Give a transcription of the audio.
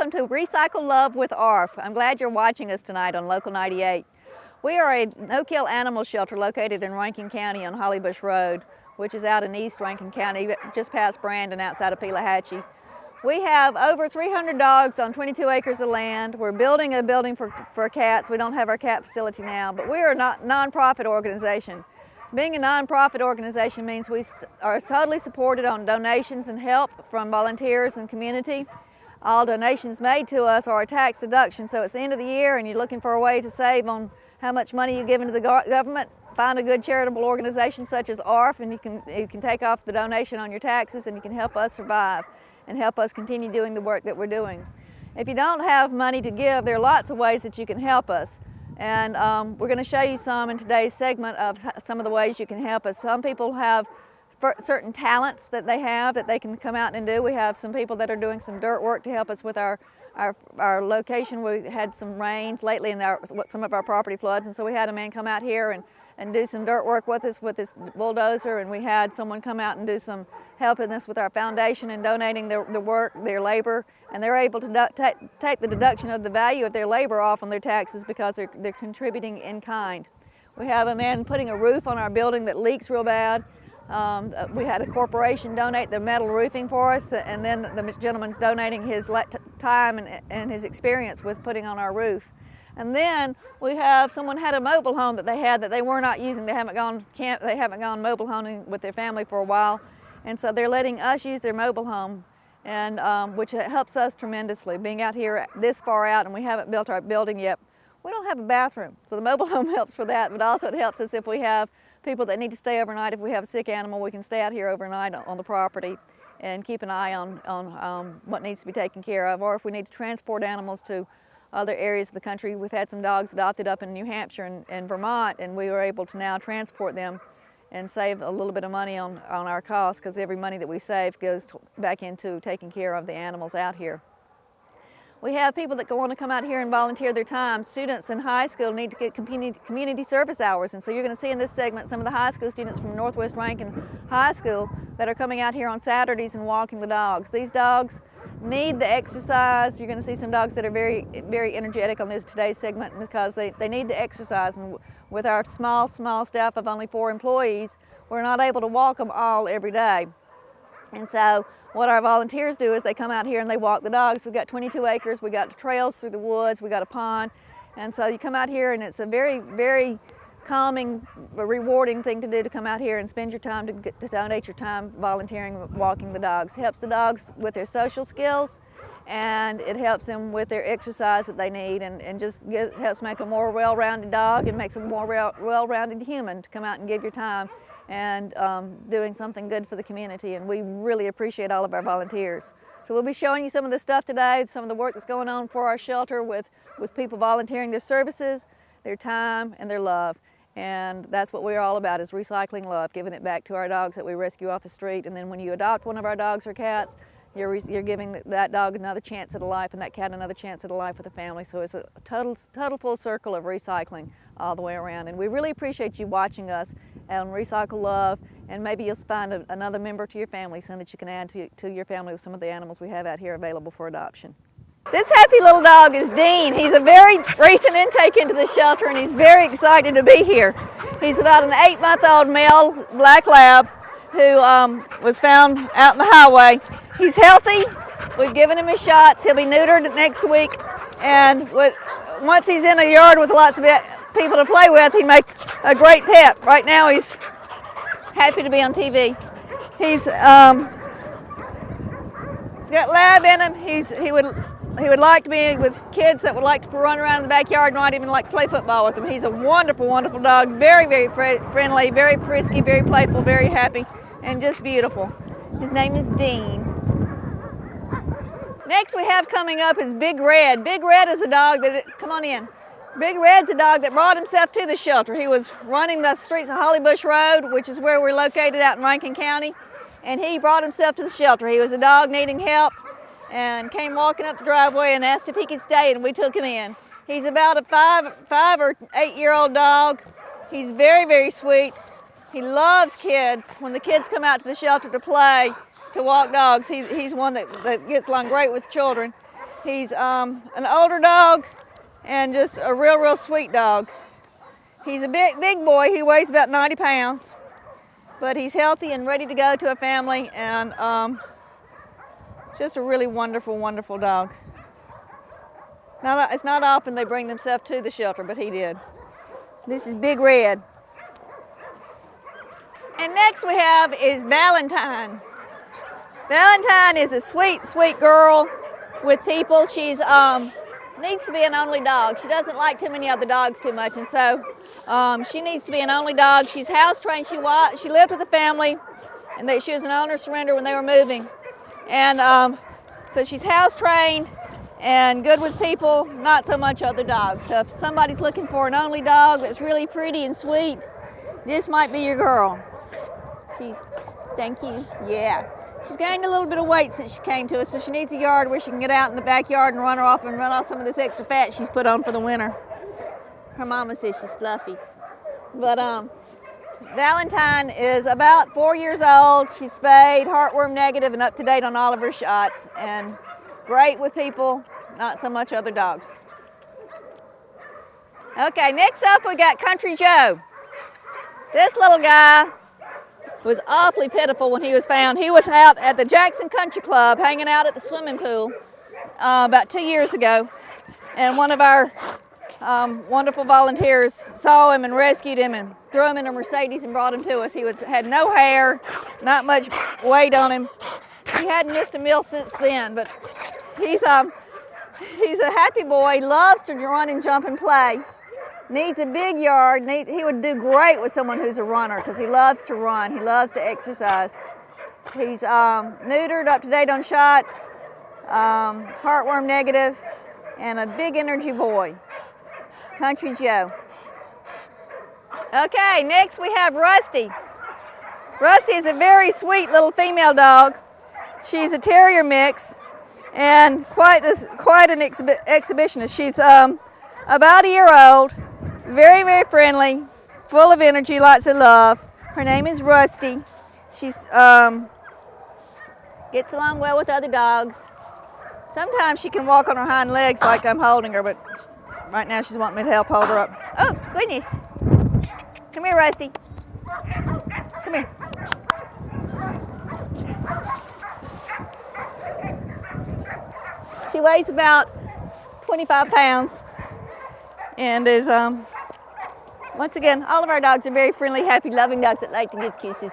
welcome to Recycle Love with ARF. I'm glad you're watching us tonight on Local 98. We are a no-kill animal shelter located in Rankin County on Hollybush Road, which is out in East Rankin County, just past Brandon, outside of Pelahatchie. We have over 300 dogs on 22 acres of land. We're building a building for cats. We don't have our cat facility now, but we are a non-profit organization. Being a non-profit organization means we are totally supported on donations and help from volunteers and community. All donations made to us are a tax deduction, so it's the end of the year and you're looking for a way to save on how much money you give into the government. Find a good charitable organization such as ARF, and you can take off the donation on your taxes, and you can help us survive and help us continue doing the work that we're doing. If you don't have money to give, there are lots of ways that you can help us. And we're going to show you some in today's segment of some of the ways you can help us. Some people have certain talents that they have that they can come out and do. We have some people that are doing some dirt work to help us with our location. We had some rains lately and some of our property floods, and so we had a man come out here and do some dirt work with us with this bulldozer, and we had someone come out and do some helping us with our foundation and donating their work, their labor, and they're able to take the deduction of the value of their labor off on their taxes because they're contributing in kind. We have a man putting a roof on our building that leaks real bad. We had a corporation donate the metal roofing for us, and then the gentleman's donating his time and his experience with putting on our roof. And then we have someone had a mobile home that they were not using. They haven't gone mobile homing with their family for a while, and so they're letting us use their mobile home, and which helps us tremendously. Being out here this far out, and we haven't built our building yet, we don't have a bathroom, so the mobile home helps for that. But also it helps us if we have people that need to stay overnight. If we have a sick animal, we can stay out here overnight on the property and keep an eye on what needs to be taken care of, or if we need to transport animals to other areas of the country. We've had some dogs adopted up in New Hampshire and Vermont, and we were able to now transport them and save a little bit of money on our costs, because every money that we save goes back into taking care of the animals out here. We have people that want to come out here and volunteer their time. Students in high school need to get community service hours, and so you're going to see in this segment some of the high school students from Northwest Rankin High School that are coming out here on Saturdays and walking the dogs. These dogs need the exercise. You're going to see some dogs that are very, very energetic on today's segment because they need the exercise, and with our small staff of only 4 employees, we're not able to walk them all every day. And so what our volunteers do is they come out here and they walk the dogs. We've got 22 acres, we got trails through the woods, we got a pond, and so you come out here and it's a very, very calming, rewarding thing to do, to come out here and spend your time, to donate your time volunteering, walking the dogs. It helps the dogs with their social skills, and it helps them with their exercise that they need, and just helps make a more well-rounded dog and makes a more well-rounded human to come out and give your time and doing something good for the community, and we really appreciate all of our volunteers. So we'll be showing you some of the stuff today, some of the work that's going on for our shelter with people volunteering their services, their time, and their love. And that's what we're all about, is recycling love, giving it back to our dogs that we rescue off the street. And then when you adopt one of our dogs or cats, you're giving that dog another chance at a life, and that cat another chance at a life with a family. So it's a total full circle of recycling all the way around. And we really appreciate you watching us on Recycle Love, and maybe you'll find another member to your family soon that you can add to your family with some of the animals we have out here available for adoption. This happy little dog is Dean. He's a very recent intake into the shelter, and he's very excited to be here. He's about an 8-month-old male black lab who was found out in the highway. He's healthy. We've given him his shots. He'll be neutered next week, and once he's in a yard with lots of people to play with, he'd make a great pet. Right now he's happy to be on TV. He's got lab in him. He would like to be with kids that would like to run around in the backyard and not even like to play football with them. He's a wonderful, wonderful dog. Very, very friendly, very frisky, very playful, very happy, and just beautiful. His name is Dean. Next we have coming up is Big Red. Big Red is a dog come on in. Big Red's a dog that brought himself to the shelter. He was running the streets of Hollybush Road, which is where we're located out in Rankin County, and he brought himself to the shelter. He was a dog needing help, and came walking up the driveway and asked if he could stay, and we took him in. He's about a 5 or 8-year-old dog. He's very, very sweet. He loves kids. When the kids come out to the shelter to play, to walk dogs, he's one that gets along great with children. He's an older dog and just a real sweet dog. He's a big boy. He weighs about 90 pounds, but he's healthy and ready to go to a family, and just a really wonderful dog. Now, it's not often they bring themselves to the shelter, but he did. This is Big Red. And next we have is Valentine. Valentine is a sweet girl with people. She's needs to be an only dog. She doesn't like too many other dogs too much, and so she needs to be an only dog. She's house trained. She lived with a family, and she was an owner surrender when they were moving, and so she's house trained and good with people, not so much other dogs. So if somebody's looking for an only dog that's really pretty and sweet, this might be your girl. Thank you. Yeah. She's gained a little bit of weight since she came to us, so she needs a yard where she can get out in the backyard and run off some of this extra fat she's put on for the winter. Her mama says she's fluffy. But Valentine is about 4 years old. She's spayed, heartworm negative, and up to date on all of her shots, and great with people, not so much other dogs. Okay, next up we got Country Joe. This little guy was awfully pitiful when he was found. He was out at the Jackson Country Club hanging out at the swimming pool about 2 years ago, and one of our wonderful volunteers saw him and rescued him and threw him in a Mercedes and brought him to us. He had no hair, not much weight on him. He hadn't missed a meal since then, but he's a happy boy, loves to run and jump and play. Needs a big yard. He would do great with someone who's a runner because he loves to run. He loves to exercise. He's neutered, up to date on shots, heartworm negative, and a big energy boy. Country Joe. Okay, next we have Rusty. Rusty is a very sweet little female dog. She's a terrier mix and quite an exhibitionist. She's about a year old. Very friendly, full of energy, lots of love. Her name is Rusty. She's gets along well with other dogs. Sometimes she can walk on her hind legs like I'm holding her, but right now she's wanting me to help hold her up. Oops, goodness. Come here, Rusty. Come here. She weighs about 25 pounds and is once again, all of our dogs are very friendly, happy, loving dogs that like to give kisses.